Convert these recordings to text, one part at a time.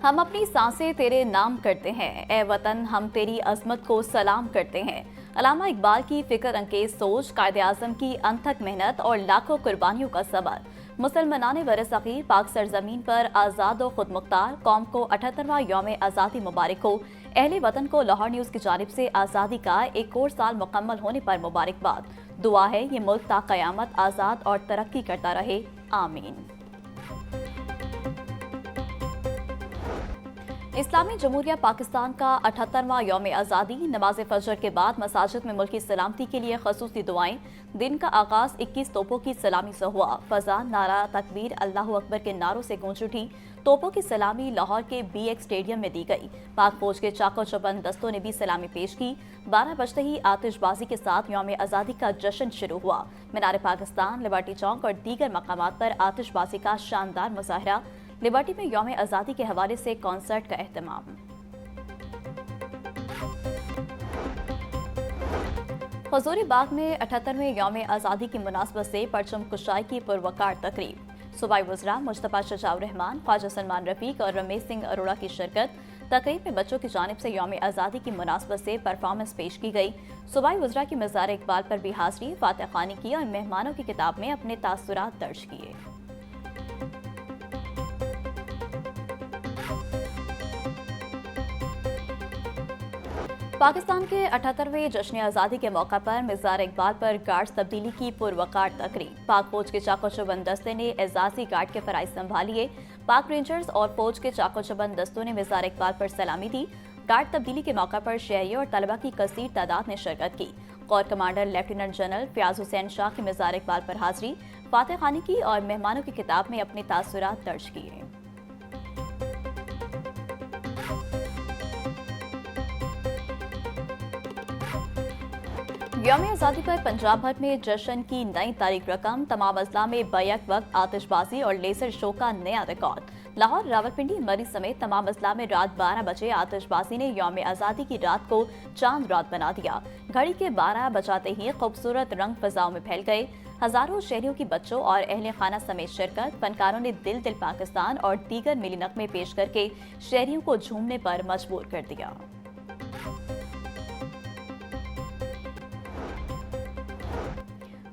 ہم اپنی سانسیں تیرے نام کرتے ہیں، اے وطن ہم تیری عظمت کو سلام کرتے ہیں۔ علامہ اقبال کی فکر انگیز سوچ، قائد اعظم کی انتھک محنت اور لاکھوں قربانیوں کا ثمر، مسلمانان برصغیر پاک سرزمین پر آزاد و خود مختار قوم کو 78واں یوم آزادی مبارک ہو۔ اہل وطن کو لاہور نیوز کی جانب سے آزادی کا ایک اور سال مکمل ہونے پر مبارکباد۔ دعا ہے یہ ملک تا قیامت آزاد اور ترقی کرتا رہے، آمین۔ اسلامی جمہوریہ پاکستان کا 78واں یوم آزادی، نماز فجر کے بعد مساجد میں ملکی سلامتی کے لیے خصوصی دعائیں۔ دن کا آغاز 21 توپوں کی سلامی سے ہوا۔ فضا نعرہ تکبیر اللہ اکبر کے نعروں سے گونج اٹھی۔ توپوں کی سلامی لاہور کے بی ایک اسٹیڈیم میں دی گئی۔ پاک فوج کے چاق و چوبند دستوں نے بھی سلامی پیش کی۔ 12 بجتے ہی آتش بازی کے ساتھ یوم آزادی کا جشن شروع ہوا۔ مینار پاکستان، لبرٹی چوک اور دیگر مقامات پر آتش بازی کا شاندار مظاہرہ۔ لبرٹی میں یوم آزادی کے حوالے سے کنسرٹ کا اہتمام۔ حضوری باغ میں 78ویں یوم آزادی کی مناسبت سے پرچم کشائی کی پروقار تقریب۔ صوبائی وزراء مجتبیٰ شجاع الرحمان، خواجہ سلمان رفیق اور رمیش سنگھ اروڑہ کی شرکت۔ تقریب میں بچوں کی جانب سے یوم آزادی کی مناسبت سے پرفارمنس پیش کی گئی۔ صوبائی وزراء کی مزار اقبال پر بھی حاضری، فاتح خوانی کی اور مہمانوں کی کتاب میں اپنے تاثرات درج کیے۔ پاکستان کے 78ویں جشن آزادی کے موقع پر مزار اقبال پر گارڈز تبدیلی کی پروقار تقریب۔ پاک فوج کے چاق و چوبند دستے نے اعزازی گارڈ کے فرائض سنبھالیے۔ پاک رینجرز اور فوج کے چاق و چوبند دستوں نے مزار اقبال پر سلامی دی۔ گارڈ تبدیلی کے موقع پر شہریوں اور طلبہ کی کثیر تعداد نے شرکت کی۔ Corps commander lieutenant general Fayyaz Hussain Shah کی مزار اقبال پر حاضری، فاتح خوانی کی اور مہمانوں کی کتاب میں اپنے تاثرات درج کیے۔ یوم آزادی پر پنجاب بھر میں جشن کی نئی تاریخ رقم، تمام اضلاع میں بیک وقت آتش بازی اور لیزر شو کا نیا ریکارڈ۔ لاہور، راولپنڈی، مری سمیت تمام اضلاع میں رات 12 بجے آتش بازی نے یوم آزادی کی رات کو چاند رات بنا دیا۔ گھڑی کے 12 بجاتے ہی خوبصورت رنگ فضاؤں میں پھیل گئے۔ ہزاروں شہریوں کی بچوں اور اہل خانہ سمیت شرکت، فنکاروں نے دل دل پاکستان اور دیگر ملی نغمے پیش کر کے شہریوں کو جھومنے پر مجبور کر دیا۔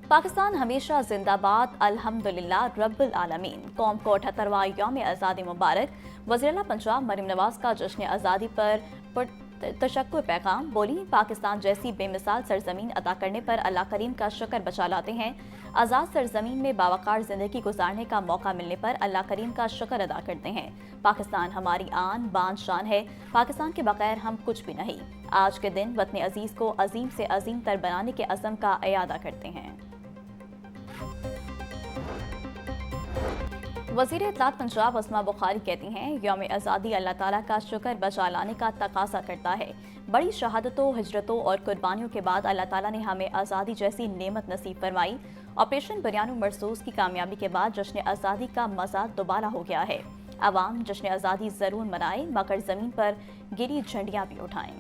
پاکستان ہمیشہ زندہ باد، الحمدللہ رب العالمین۔ قوم کو 78واں یوم آزادی مبارک۔ وزیر اعلیٰ پنجاب مریم نواز کا جشن آزادی پر تشکر پیغام۔ بولی، پاکستان جیسی بے مثال سرزمین عطا کرنے پر اللہ کریم کا شکر بجا لاتے ہیں۔ آزاد سرزمین میں باوقار زندگی گزارنے کا موقع ملنے پر اللہ کریم کا شکر ادا کرتے ہیں۔ پاکستان ہماری آن بان شان ہے، پاکستان کے بغیر ہم کچھ بھی نہیں۔ آج کے دن وطن عزیز کو عظیم سے عظیم تر بنانے کے عزم کا اعادہ کرتے ہیں۔ وزیر اطلاعات پنجاب اسما بخاری کہتی ہیں، یوم آزادی اللہ تعالیٰ کا شکر بجا لانے کا تقاضا کرتا ہے۔ بڑی شہادتوں، ہجرتوں اور قربانیوں کے بعد اللہ تعالیٰ نے ہمیں آزادی جیسی نعمت نصیب فرمائی۔ آپریشن بریان مرصوص کی کامیابی کے بعد جشن آزادی کا مزہ دوبارہ ہو گیا ہے۔ عوام جشن آزادی ضرور منائیں، مگر زمین پر گری جھنڈیاں بھی اٹھائیں۔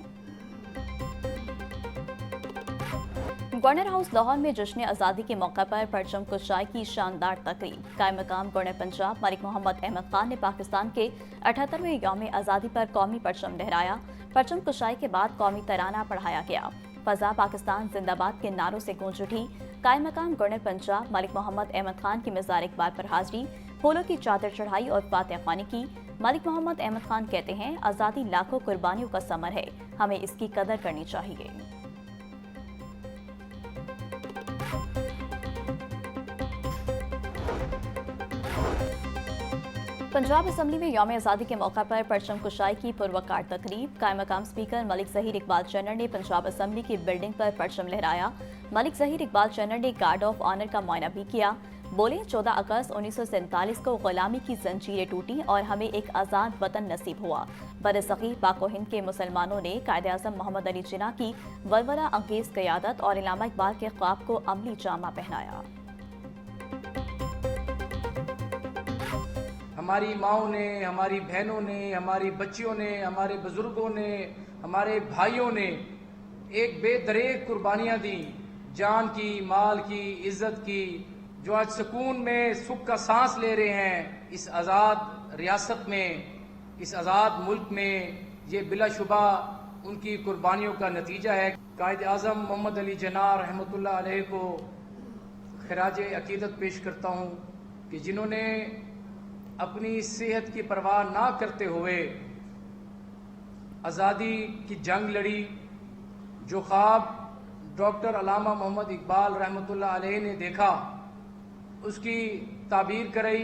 گورنر ہاؤس لاہور میں جشن آزادی کے موقع پر پرچم کشائی کی شاندار تقریب۔ قائم مقام گورنر پنجاب ملک محمد احمد خان نے پاکستان کے 78ویں یوم آزادی پر قومی پرچم لہرایا۔ پرچم کشائی کے بعد قومی ترانہ پڑھایا گیا۔ فضا پاکستان زندہ باد کے نعروں سے گونج اٹھی۔ قائم مقام گورنر پنجاب ملک محمد احمد خان کی مزار اقبال پر حاضری، پھولوں کی چادر چڑھائی اور فاتح خوانی کی۔ ملک محمد احمد خان کہتے ہیں، آزادی لاکھوں قربانیوں کا ثمر ہے، ہمیں اس کی قدر کرنی چاہیے۔ پنجاب اسمبلی میں یوم آزادی کے موقع پر پرچم کشائی کی پروقار تقریب۔ قائم مقام اسپیکر ملک ظہیر اقبال چنر نے پنجاب اسمبلی کی بلڈنگ پر پرچم لہرایا۔ ملک ظہیر اقبال چنر نے گارڈ آف آنر کا معائنہ بھی کیا۔ بولے، 14 اگست 1947 کو غلامی کی زنجیریں ٹوٹیں اور ہمیں ایک آزاد وطن نصیب ہوا۔ برصغیر پاک و ہند کے مسلمانوں نے قائد اعظم محمد علی جناح کی ولولہ انگیز قیادت اور علامہ اقبال کے خواب کو عملی جامہ پہنایا۔ ہماری ماؤں نے، ہماری بہنوں نے، ہماری بچیوں نے، ہمارے بزرگوں نے، ہمارے بھائیوں نے ایک بے دریغ قربانیاں دیں، جان کی، مال کی، عزت کی، جو آج سکون میں سکھ کا سانس لے رہے ہیں اس آزاد ریاست میں۔ اس آزاد ملک میں یہ بلا شبہ ان کی قربانیوں کا نتیجہ ہے۔ قائد اعظم محمد علی جناح رحمۃ اللہ علیہ کو خراج عقیدت پیش کرتا ہوں کہ جنہوں نے اپنی صحت کی پرواہ نہ کرتے ہوئے آزادی کی جنگ لڑی، جو خواب ڈاکٹر علامہ محمد اقبال رحمۃ اللہ علیہ نے دیکھا اس کی تعبیر کرائی۔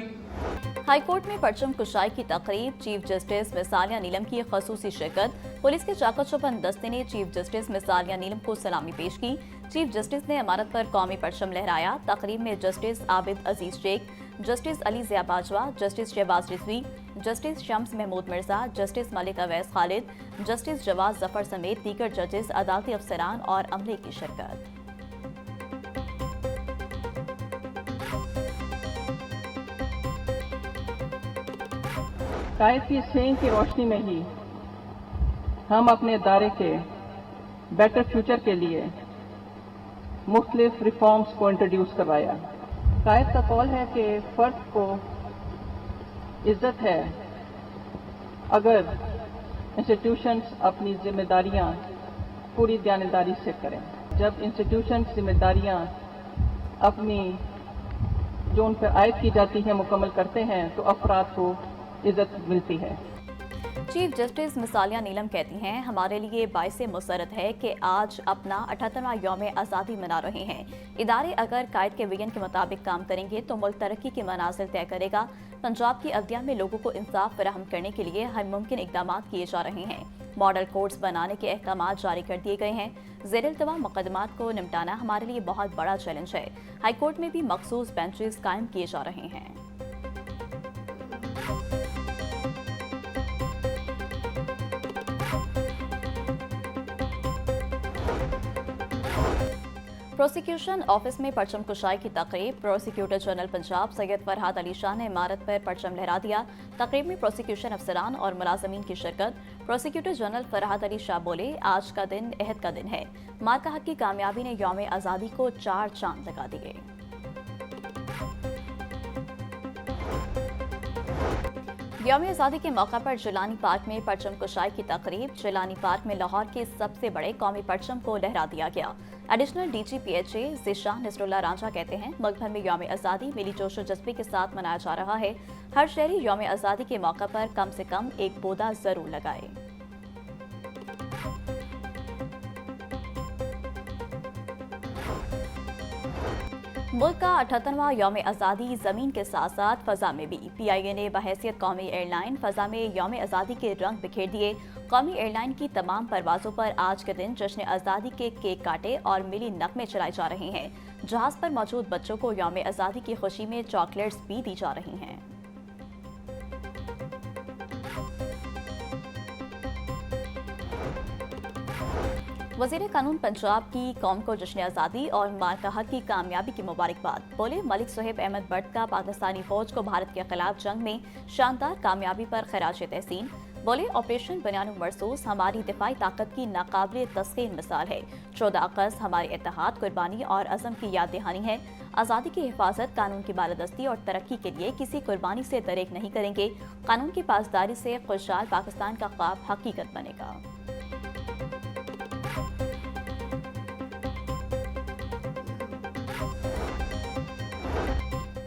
ہائی کورٹ میں پرچم کشائی کی تقریب، چیف جسٹس مثالیہ نیلم کی خصوصی شرکت۔ پولیس کے چاقو چوبند دستے نے چیف جسٹس مثالیہ نیلم کو سلامی پیش کی۔ چیف جسٹس نے امانت پر قومی پرچم لہرایا۔ تقریب میں جسٹس عابد عزیز شیخ، جسٹس علی ضیاء باجوہ، جسٹس شہباز رضوی، جسٹس شمس محمود مرزا، جسٹس ملک اویس خالد، جسٹس جواز ظفر سمیت دیگر ججز، عدالتی افسران اور عملے کی شرکت۔ قائد کی سینگ کی روشنی میں ہی ہم اپنے ادارے کے بیٹر فیوچر کے لیے مختلف ریفارمز کو انٹروڈیوس کروایا۔ قائد کا قول ہے کہ فرد کو عزت ہے اگر انسٹیٹیوشنز اپنی ذمہ داریاں پوری دیانتداری سے کریں۔ جب انسٹیٹیوشنز ذمہ داریاں اپنی جو ان پر عائد کی جاتی ہیں مکمل کرتے ہیں تو افراد کو عزت ملتی ہے۔ چیف جسٹس مثالیہ نیلم کہتی ہیں، ہمارے لیے باعث مسرت ہے کہ آج اپنا 78واں یوم آزادی منا رہے ہیں۔ ادارے اگر قائد کے وژن کے مطابق کام کریں گے تو ملک ترقی کی منازل طے کرے گا۔ پنجاب کی عدلیہ میں لوگوں کو انصاف فراہم کرنے کے لیے ہر ممکن اقدامات کیے جا رہے ہیں۔ ماڈل کورٹس بنانے کے احکامات جاری کر دیے گئے ہیں۔ زیر التوا مقدمات کو نمٹانا ہمارے لیے بہت بڑا چیلنج ہے۔ ہائی کورٹ میں بھی مخصوص بینچز قائم کیے جا رہے ہیں۔ پروسیکیوشن آفس میں پرچم کشائی کی تقریب، پروسیکیوٹر جنرل پنجاب سید فرحات علی شاہ نے عمارت پر پرچم لہرا دیا۔ تقریب میں پروسیکیوشن افسران اور ملازمین کی شرکت۔ پروسیکیوٹر جنرل فرحات علی شاہ بولے، آج کا دن عہد کا دن ہے۔ مارکا حق کی کامیابی نے یوم آزادی کو 4 چاند لگا دیے۔ یوم آزادی کے موقع پر جیلانی پارک میں پرچم کشائی کی تقریب، جیلانی پارک میں لاہور کے سب سے بڑے قومی پرچم کو لہرا دیا گیا۔ Additional D G P H A Zeeshan Nasrullah Ranjha کہتے ہیں، ملک بھر میں یوم آزادی ملی جوش و جذبے کے ساتھ منایا جا رہا ہے۔ ہر شہری یوم آزادی کے موقع پر کم سے کم ایک پودا ضرور لگائے۔ ملک کا 78واں یوم آزادی زمین کے ساتھ ساتھ فضا میں بھی۔ پی آئی اے نے بحیثیت قومی ایئر لائن فضا میں یوم آزادی کے رنگ بکھیر دیے۔ قومی ایئر لائن کی تمام پروازوں پر آج کے دن جشن آزادی کے کیک کاٹے اور ملی نغمے چلائے جا رہے ہیں۔ جہاز پر موجود بچوں کو یوم آزادی کی خوشی میں چاکلیٹس بھی دی جا رہی ہیں۔ وزیر قانون پنجاب کی قوم کو جشن آزادی اور مارکا حق کی کامیابی کی مبارکباد۔ بولے، ملک صہیب احمد بٹ کا پاکستانی فوج کو بھارت کے خلاف جنگ میں شاندار کامیابی پر خراج تحسین۔ بولے، آپریشن بنیان مرصوص ہماری دفاعی طاقت کی ناقابل تسخیر مثال ہے۔ 14 اگست ہمارے اتحاد، قربانی اور عزم کی یاد دہانی ہے۔ آزادی کی حفاظت، قانون کی بالادستی اور ترقی کے لیے کسی قربانی سے دریغ نہیں کریں گے۔ قانون کی پاسداری سے خوشحال پاکستان کا خواب حقیقت بنے گا۔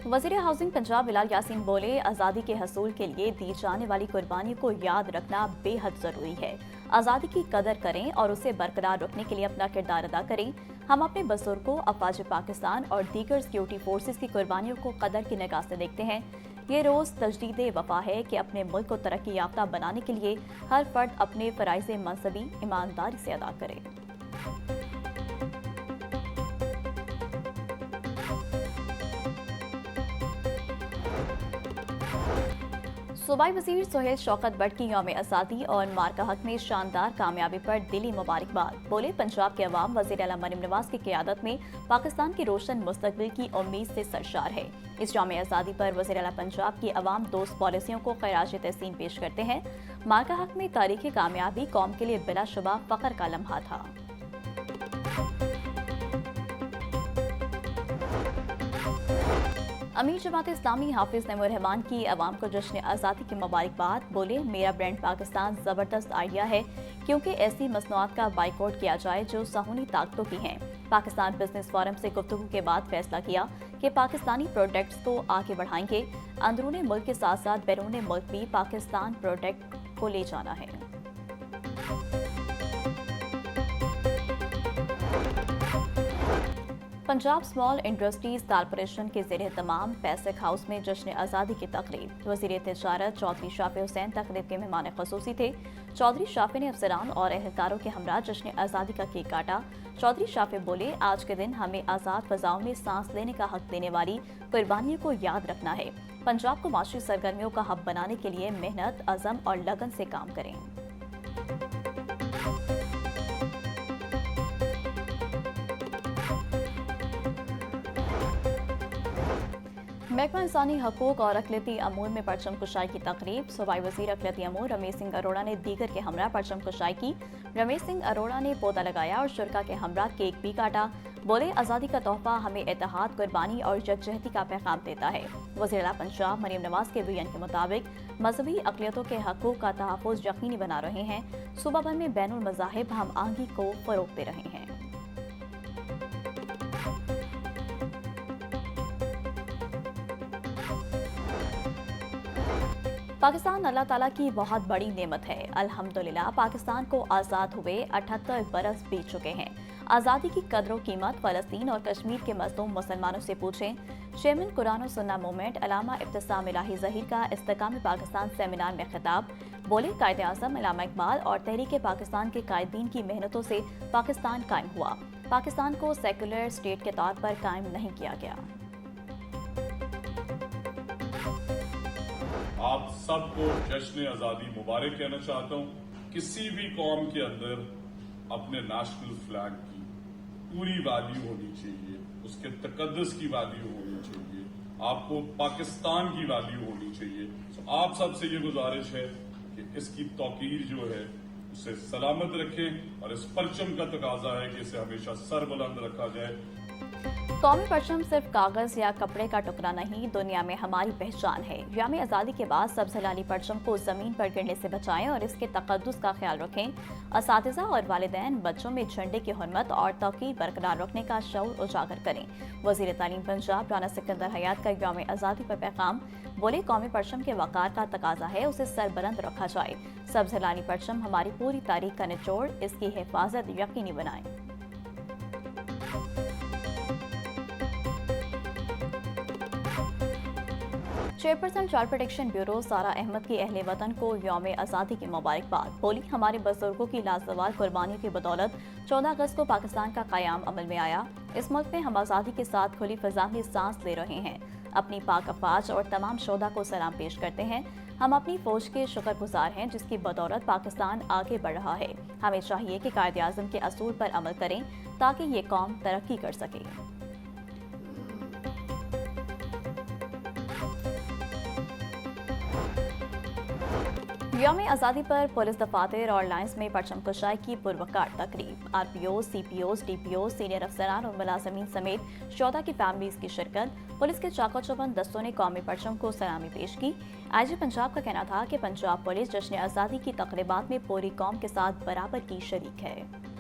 وزیر ہاؤسنگ پنجاب بلال یاسین بولے، آزادی کے حصول کے لیے دی جانے والی قربانی کو یاد رکھنا بے حد ضروری ہے۔ آزادی کی قدر کریں اور اسے برقرار رکھنے کے لیے اپنا کردار ادا کریں۔ ہم اپنے بزرگوں، افواج پاکستان اور دیگر سیکیورٹی فورسز کی قربانیوں کو قدر کی نگاہ سے دیکھتے ہیں۔ یہ روز تجدید وفا ہے کہ اپنے ملک کو ترقی یافتہ بنانے کے لیے ہر فرد اپنے فرائض منصبی ایمانداری سے ادا کرے۔ صوبائی وزیر سہیل شوکت بٹ کی یوم آزادی اور مارکا حق میں شاندار کامیابی پر دلی مبارکباد۔ بولے، پنجاب کے عوام وزیر اعلیٰ مریم نواز کی قیادت میں پاکستان کے روشن مستقبل کی امید سے سرشار ہے۔ اس یوم آزادی پر وزیر اعلیٰ پنجاب کی عوام دوست پالیسیوں کو خراج تحسین پیش کرتے ہیں۔ مارکا حق میں تاریخی کامیابی قوم کے لیے بلا شبہ فخر کا لمحہ تھا۔ अमीर जमात इस्लामी हाफिज नईमुर रहमान की अवाम को जश्न आज़ादी की मुबारकबाद। बोले, मेरा ब्रांड पाकिस्तान ज़बरदस्त आइडिया है क्योंकि ऐसी मसनूआत का बाइकआउट किया जाए जो साहूनी ताकतों की हैं। पाकिस्तान बिजनेस फोरम से गुफ्तगू के बाद फैसला किया कि पाकिस्तानी प्रोडक्ट्स को आगे बढ़ाएंगे। अंदरूनी मुल्क के साथ साथ बैरून मुल्क भी पाकिस्तान प्रोडक्ट को ले जाना है। पंजाब स्मॉल इंडस्ट्रीज कॉरपोरेशन के ज़ेर तमाम पैसिक हाउस में जश्न आज़ादी की तकरीब। वज़ीर तिजारत चौधरी शाफी हुसैन तकरीब के मेहमान ख़ुसूसी थे। चौधरी शाफी ने अफसरान और एहलकारों के हमरा जश्न आज़ादी का केक काटा। चौधरी शाफी बोले, आज के दिन हमें आज़ाद फ़ज़ाओं में सांस लेने का हक देने वाली कुर्बानियों को याद रखना है। पंजाब को माशी सरगर्मियों का हब बनाने के लिए मेहनत, अज़म और लगन से काम करें। महकमा इंसानी हकूक और अक़लियती अमूर में परचम कुशाई की तकरीब। सूबाई वज़ीर अक़लियती अमूर रमेश सिंह अरोड़ा ने दीगर के हमरा परचम कुशाई की। रमेश सिंह अरोड़ा ने पौधा लगाया और शुरा के हमरा केक भी काटा। बोले, आज़ादी का तोहफा हमें इत्तेहाद, कुर्बानी और यकजहती का पैगाम देता है। वज़ीर आला पंजाब मरीम नवाज के बयान के मुताबिक मजहबी अक़लियतों के हकूक़ का तहफ़्फ़ुज़ यकीनी बना रहे हैं। सूबा भर में बैनुल मज़ाहिब हम आहंगी को फ़रोग़ दे रहे हैं। पाकिस्तान अल्लाह ताला की बहुत बड़ी नेमत है। अल्हम्दुलिल्लाह पाकिस्तान को आज़ाद हुए 78 बरस बीत चुके हैं। आज़ादी की कदर कीमत फ़लस्तीन और कश्मीर के मज़लूम मुसलमानों से पूछें। चेयरमैन कुरान और सुन्ना मूवमेंट अलामा इब्तिसाम इलाही ज़हीर का इस्तेकाम पाकिस्तान सेमिनार में खिताब। बोले, कायदे आज़म अलामा इकबाल और तहरीक पाकिस्तान के कायदीन की मेहनतों से पाकिस्तान कायम हुआ। पाकिस्तान को सेकुलर स्टेट के तौर पर कायम नहीं किया गया। आप सबको जश्न आज़ादी मुबारक कहना चाहता हूँ। किसी भी कौम के अंदर अपने नेशनल फ्लैग की पूरी वैल्यू होनी चाहिए, उसके तकद्दुस की वैल्यू होनी चाहिए, आपको पाकिस्तान की वैल्यू होनी चाहिए। तो आप सबसे ये गुजारिश है कि इसकी तौकीर जो है उसे सलामत रखें और इस परचम का तकाजा है कि इसे हमेशा सर बुलंद रखा जाए। कौमी परचम सिर्फ कागज या कपड़े का टुकड़ा नहीं, दुनिया में हमारी पहचान है। यामी आज़ादी के बाद सब्ज़ लाली परचम को ज़मीन पर गिरने से बचाएं और इसके तक़द्दुस का ख्याल रखें। असातिज़ा और वालिदैन बच्चों में झंडे की हुर्मत और तौक़ीर बरकरार रखने का शऊर उजागर करें। वज़ीर तालीम पंजाब राना सिकंदर हयात का यौम आज़ादी पर पैगाम। बोले, कौमी परचम के वक़ार का तकाजा है उसे सरबुलंद रखा जाए। सब्ज़ लाली परचम हमारी पूरी तारीख का निचोड़, इसकी हिफाजत यकीनी बनाएं। चेयरपर्सन चाइल्ड प्रोटेक्शन ब्यूरो सारा अहमद की अहले वतन को यौम आज़ादी की मुबारकबाद। बोली, हमारे बुजुर्गों की लाजवाल कुर्बानियों की बदौलत 14 अगस्त को पाकिस्तान का क़याम अमल में आया। इस मुल्क में हम आज़ादी के साथ खुली फ़ज़ा में सांस ले रहे हैं। अपनी पाक अफवाज और तमाम शोधा को सलाम पेश करते हैं। हम अपनी फ़ौज के शुक्रगुजार हैं जिसकी बदौलत पाकिस्तान आगे बढ़ रहा है। हमें चाहिए कि कायदे आज़म के असूल पर अमल करें ताकि ये कौम तरक्की कर सके। यौम आज़ादी पर पुलिस दफातर और लाइन्स में परचम कुशाई की पुरवकार तकरीब। RPO, CPO, DPO, सीनियर अफसरान और मुलाजमीन समेत 14 की फैमिलीज की शिरकत। पुलिस के चाको चौबंद दस्तों ने कौमी परचम को सलामी पेश की। IG पंजाब का कहना था कि पंजाब पुलिस जश्न आज़ादी की तकरीबात में पूरी कौम के साथ बराबर की शरीक है।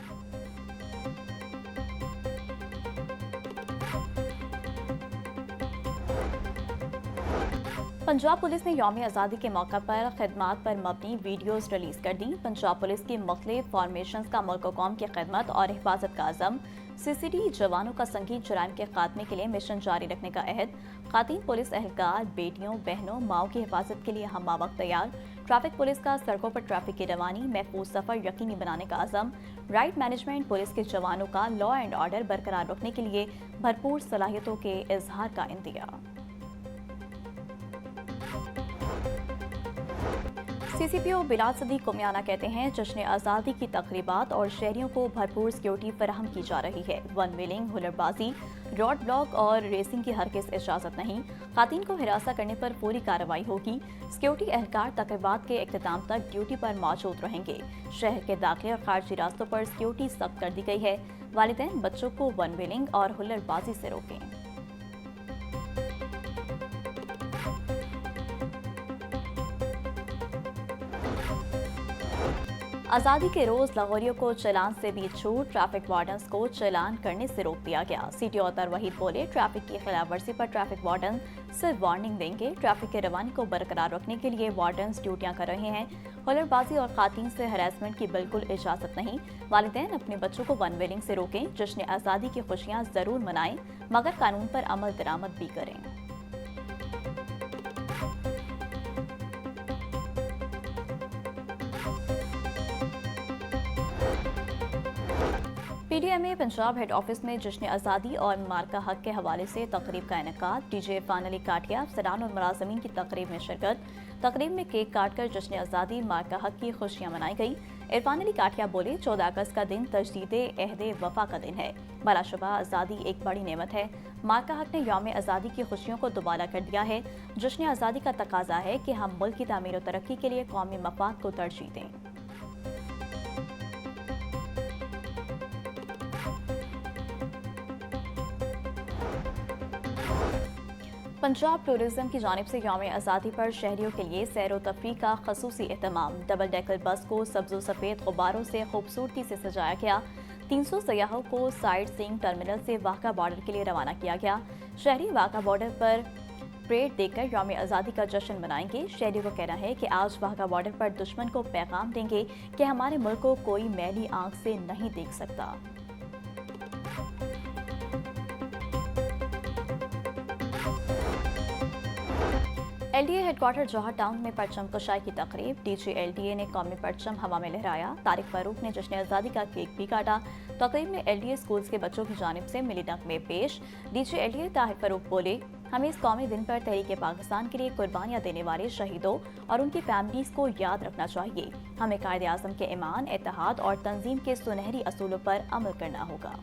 पंजाब पुलिस ने यौम आज़ादी के मौका पर खिदमात पर मबनी वीडियोज़ रिलीज़ कर दी। पंजाब पुलिस की मुख्तलिफ फॉर्मेशंस का मुल्क कौम की खिदमत और हिफाजत का अज़म। CCD जवानों का संगीन जुराइम के खात्मे के लिए मिशन जारी रखने का अहद। खातीन पुलिस एहलकार बेटियों, बहनों, माओ की हिफाजत के लिए हम वक्त तैयार। ट्रैफिक पुलिस का सड़कों पर ट्रैफिक की रवानी, महफूज सफ़र यकीनी बनाने का अज़म। राइट मैनेजमेंट पुलिस के जवानों का लॉ एंड ऑर्डर बरकरार रखने के लिए भरपूर सलाहियतों के इजहार का इंतज़ार। CCPO बिलाल सदीक कुमियाना कहते हैं, जश्न आज़ादी की तकरीबात और शहरियों को भरपूर सिक्योरिटी फराहम की जा रही है। वन व्हीलिंग, हुलरबाजी, रोड ब्लॉक और रेसिंग की हरगिज़ इजाज़त नहीं। खातीन को हिरासा करने पर पूरी कार्रवाई होगी। सिक्योरिटी एहलकार तकरीबात के इख्तिताम तक ड्यूटी पर मौजूद रहेंगे। शहर के दाखिले और खारजी रास्तों पर सिक्योरिटी सख्त कर दी गई है। वालिदैन बच्चों को वन व्हीलिंग और हुलरबाजी से रोकें। आज़ादी के रोज लाहौरियों को चालान से भी छूट, ट्रैफिक वार्डन्स को चालान करने से रोक दिया गया। सिटी ऑथर वहीद बोले, ट्रैफिक की खिलाफ वर्जी पर ट्रैफिक वार्डन सिर्फ वार्निंग देंगे। ट्रैफिक के रवानी को बरकरार रखने के लिए वार्डन्स ड्यूटियां कर रहे हैं। हुल्लड़बाजी और खातन से हरासमेंट की बिल्कुल इजाजत नहीं। वालिदैन अपने बच्चों को अनविलिंग से रोकें। जश्न आज़ादी की खुशियां जरूर मनाएं, मगर कानून पर अमल दरामद भी करें। PDMA पंजाब हेड ऑफिस में जश्न आज़ादी और मार्का हक के हवाले से तकरीब का इनेकाद। DJ इरफान अली काटिया अफसरान और मुलाजमीन की तकरीब में शिरकत। तकरीब में केक काटकर जश्न आज़ादी मार्का हक की खुशियां मनाई गई। इरफान अली काटिया बोले, 14 अगस्त का दिन तजदीद अहद वफा का दिन है। बलाशुबा आज़ादी एक बड़ी नेमत है। मार्का हक ने यौम आज़ादी की खुशियों को दोबारा कर दिया है। जश्न आज़ादी का तकाजा है कि हम मुल्क की तामीर और तरक्की के लिए कौमी मफाद को तरजीह दें। पंजाब टूरिज्म की जानिब से यौम आज़ादी पर शहरियों के लिए सैर व तफरीह का खसूसी एहतमाम। डबल डेकर बस को सब्ज़ सफ़ेद गुब्बारों से खूबसूरती से सजाया गया। 300 सयाहों को साइट सीइंग टर्मिनल से वाघा बॉर्डर के लिए रवाना किया गया। शहरी वाघा बॉर्डर पर परेड देकर यौम आज़ादी का जश्न मनाएंगे। शहरियों का कहना है कि आज वाघा बॉर्डर पर दुश्मन को पैगाम देंगे कि हमारे मुल्क को कोई मैली आंख से नहीं देख सकता। LDA हेडक्वार्टर जौहर टाउन में परचम कुशाई की तकरीब। DG LDA ने कौमी परचम हवा में लहराया। तारिक फारूक ने जश्न आज़ादी का केक भी काटा। तकरीब में LDA स्कूल्स के बच्चों की जानिब से मिली नगमे पेश। DG LDA ताहिर फारूक बोले, हमें इस कौमी दिन पर तहरीक पाकिस्तान के लिए कुर्बानियां देने वाले शहीदों और उनकी फैमिलीज को याद रखना चाहिए। हमें कायदे आज़म के ईमान, इत्तेहाद और तंजीम के सुनहरी असूलों पर अमल करना होगा।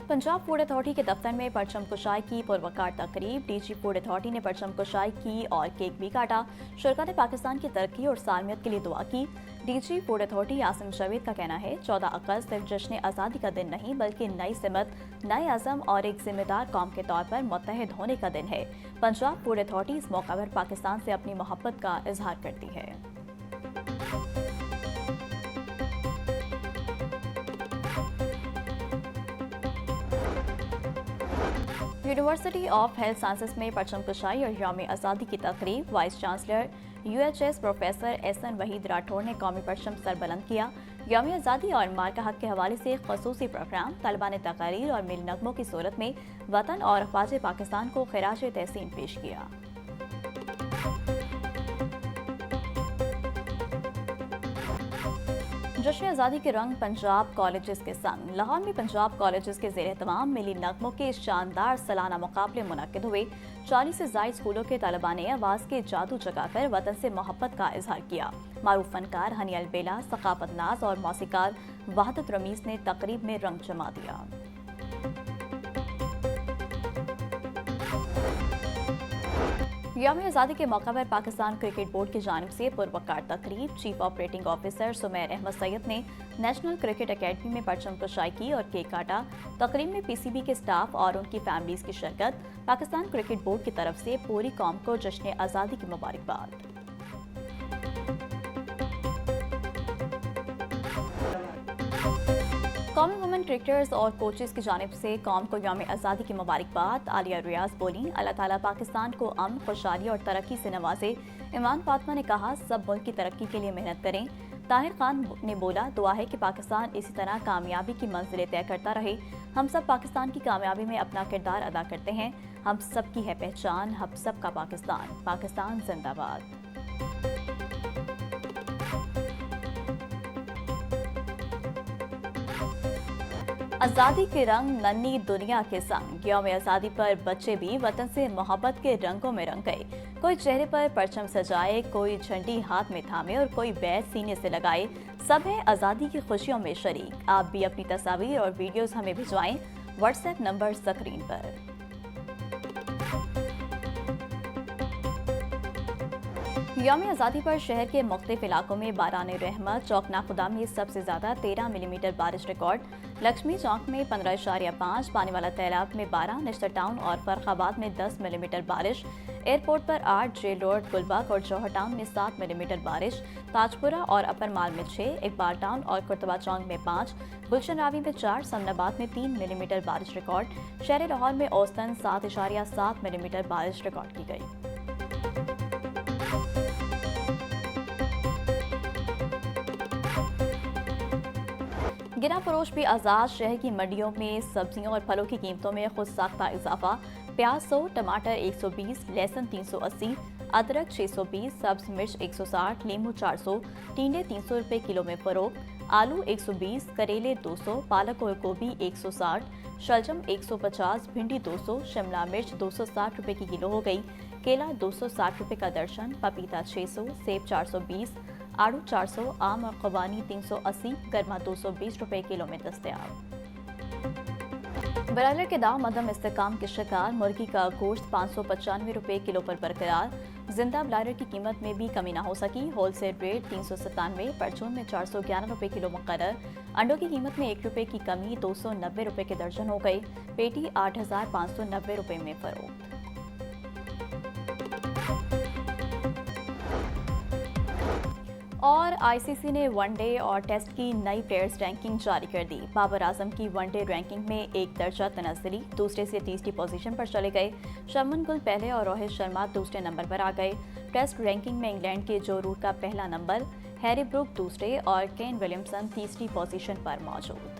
पंजाब फूड अथॉरिटी के दफ्तर में परचम कुशाई की पुरवकार तकरीब। DG फूड अथॉरिटी ने परचम कुशाई की और केक भी काटा। शुरका ने पाकिस्तान की तरक्की और सालमियत के लिए दुआ की। DG food authority Asim Javed का कहना है, 14 अगस्त सिर्फ जश्न आज़ादी का दिन नहीं बल्कि नई सिमत, नए अज़म और एक जिम्मेदार कौम के तौर पर मुत्तहिद होने का दिन है। पंजाब फूड अथॉरिटी इस मौका पर पाकिस्तान से अपनी मोहब्बत का इजहार करती है। यूनिवर्सिटी ऑफ हेल्थ साइंसेस में परचम कुशाई और यौम आज़ादी की तकरीब। Vice chancellor UHS professor SN Waheed Rathore ने कौमी परचम सरबलंद किया। यौम आज़ादी और मार्का हक के हवाले से खसूसी प्रोग्राम, तलबा ने तकारीर और मिल नगमों की सूरत में वतन और अफवाज पाकिस्तान को खिराज तहसीन पेश किया। जश्न आज़ादी के रंग पंजाब कॉलेजेस के संग। लाहौर में पंजाब कॉलेजेस के ज़ेर एहतमाम मिली नगमों के शानदार सालाना मुकाबले मुनक्किद हुए। 40 से ज़ायद स्कूलों के तलबा ने आवाज़ के जादू जगाकर वतन से मोहब्बत का इजहार किया। मारूफ फनकार हनी अलबेला, सकाफत नाज और मौसीकार वहदत रमीज ने तकरीब में रंग जमा दिया। यौम आज़ादी के मौका पर पाकिस्तान क्रिकेट बोर्ड की जानिब से पुरवकार तकरीब। Chief operating officer Sumair Ahmed Syed ने नेशनल क्रिकेट अकेडमी में परचम कुशाई की और केक काटा। तकरीब में PCB के स्टाफ और उनकी फैमिलीज की शिरकत। पाकिस्तान क्रिकेट बोर्ड की तरफ से पूरी कौम को जश्न आज़ादी की मुबारकबाद। कौमी वुमेन क्रिकेटर्स और कोचेस की जानिब से कौम को यौम आज़ादी की मुबारकबाद। आलिया रियाज बोली, अल्लाह ताला पाकिस्तान को अमन, खुशहाली और तरक्की से नवाजे। इमरान फातिमा ने कहा, सब मुल्क की तरक्की के लिए मेहनत करें। ताहिर खान ने बोला, दुआ है कि पाकिस्तान इसी तरह कामयाबी की मंजिलें तय करता रहे। हम सब पाकिस्तान की कामयाबी में अपना किरदार अदा करते हैं। हम सब की है पहचान, हम सब का पाकिस्तान। पाकिस्तान जिंदाबाद। आज़ादी के रंग नन्ही दुनिया के संग। यौम आज़ादी पर बच्चे भी वतन से मोहब्बत के रंगों में रंग गए। कोई चेहरे पर परचम सजाए, कोई झंडी हाथ में थामे और कोई बैज सीने से लगाए। सब हैं आज़ादी की खुशियों में शरीक। आप भी अपनी तस्वीर और वीडियोस हमें भिजवाएं व्हाट्सएप नंबर स्क्रीन पर। यौम आज़ादी पर शहर के मुख्तलिफ इलाकों में बारान रहमत। चौकना खुदा में सबसे ज़्यादा 13 मिलीमीटर बारिश रिकॉर्ड, लक्ष्मी चौक में 15.5, पानीवाला तैलाब में 12, निश्तर टाउन और फर्खाबाद में 10 मिलीमीटर बारिश, एयरपोर्ट पर 8, जेल रोड, गुलबर्ग और जौहर टाउन में 7 मिलीमीटर बारिश, ताजपुरा और अपर माल में 6, इकबाल टाउन और कुर्तबा चौक में 5, गुलशन रावी में 4, समनाबाद में 3 मिलीमीटर बारिश रिकॉर्ड। शहर लाहौर में औसतन 7.7 मिलीमीटर बारिश रिकॉर्ड की गई। गिरा फरोश भी आज़ाद। शहर की मंडियों में सब्जियों और फलों की कीमतों में खुद साख्ता इजाफा। प्याज 100, टमाटर 120, लहसुन 380, अदरक 620, सब्ज मिर्च 160, नींबू 400, टींडे 300 रुपये किलो में फरोख्त, आलू 120, करेले 200, पालक और गोभी 160, शलजम 150, भिंडी 200, शिमला मिर्च 260 रुपये की किलो हो गई, केला 260 रुपये का दर्जन, पपीता 600, सेब 420, आड़ू 400, आम और खुबानी 380, गर्मा 220 रुपये किलो में दस्तयाब। ब्रायलर के दाम मदम इस्तेकाम के शिकार। मुर्गी का गोश्त 595 रुपये किलो पर बरकरार। जिंदा ब्रायलर की कीमत में भी कमी न हो सकी। होलसेल रेट 397, परचून में 411 रुपये किलो मुकर्रर। अंडों की कीमत में 1 रुपये की कमी 290 रुपये के दर्जन हो गई। पेटी 8,590 रुपये में फरोख्त। और आईसीसी ने वनडे और टेस्ट की नई प्लेयर्स रैंकिंग जारी कर दी। बाबर आजम की वनडे रैंकिंग में एक दर्जा तनज़्ज़ुली, दूसरे से तीसरी पोजीशन पर चले गए। शमन गुल पहले और रोहित शर्मा दूसरे नंबर पर आ गए। टेस्ट रैंकिंग में इंग्लैंड के जो रूट का पहला नंबर, हैरी ब्रूक दूसरे और केन विलियमसन तीसरी पोजीशन पर मौजूद।